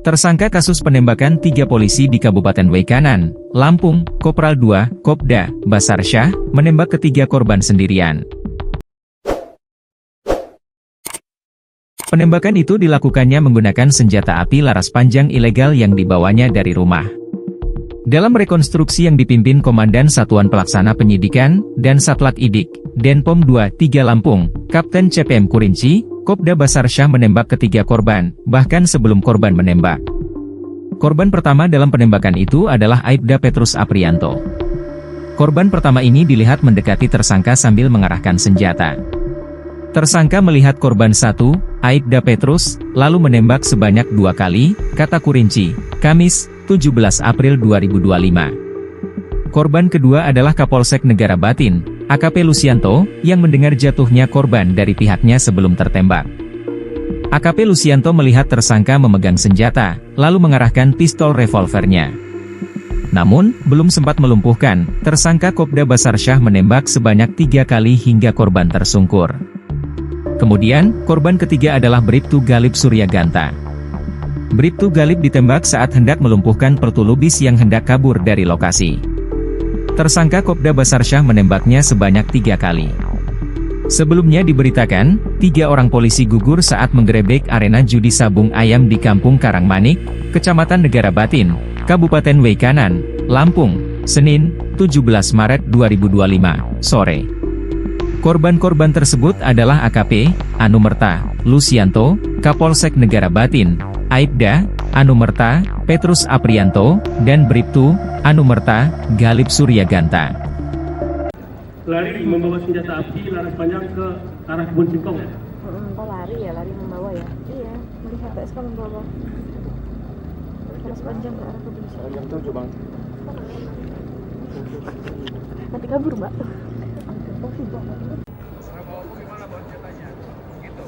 Tersangka kasus penembakan 3 polisi di Kabupaten Waikanan, Lampung, Kopral 2, Kopda, Basarsyah, menembak ketiga korban sendirian. Penembakan itu dilakukannya menggunakan senjata api laras panjang ilegal yang dibawanya dari rumah. Dalam rekonstruksi yang dipimpin Komandan Satuan Pelaksana Penyidikan dan Satlak Idik, Denpom 23 Lampung, Kapten CPM Kurinci, Kopda Basarsyah menembak ketiga korban, bahkan sebelum korban menembak. Korban pertama dalam penembakan itu adalah Aibda Petrus Aprianto. Korban pertama ini dilihat mendekati tersangka sambil mengarahkan senjata. Tersangka melihat korban satu, Aibda Petrus, lalu menembak sebanyak 2 kali, kata Kurinci, Kamis, 17 April 2025. Korban kedua adalah Kapolsek Negara Batin, AKP Lusianto, yang mendengar jatuhnya korban dari pihaknya sebelum tertembak. AKP Lusianto melihat tersangka memegang senjata, lalu mengarahkan pistol revolvernya. Namun, belum sempat melumpuhkan, tersangka Kopda Basarsyah menembak sebanyak 3 kali hingga korban tersungkur. Kemudian, korban ketiga adalah Bribtu Galib Suryaganta. Bribtu Galib ditembak saat hendak melumpuhkan Pertulubis yang hendak kabur dari lokasi. Tersangka Kopda Basarsyah menembaknya sebanyak 3 kali. Sebelumnya diberitakan, 3 orang polisi gugur saat menggerebek arena judi sabung ayam di Kampung Karangmanik, Kecamatan Negara Batin, Kabupaten Waikanan, Lampung, Senin, 17 Maret 2025, sore. Korban-korban tersebut adalah AKP, Anumerta, Lusianto, Kapolsek Negara Batin, Aibda, Anumerta, Petrus Aprianto, dan Bribtu, Anumerta, Galib Suryaganta. Lari membawa senjata api laras panjang ke arah kebun singkong ya? Lari membawa ya? Iya, melihat PSK membawa laras panjang ke arah kebun singkong. Jam 7 bang. Nanti kabur mbak. Gitu.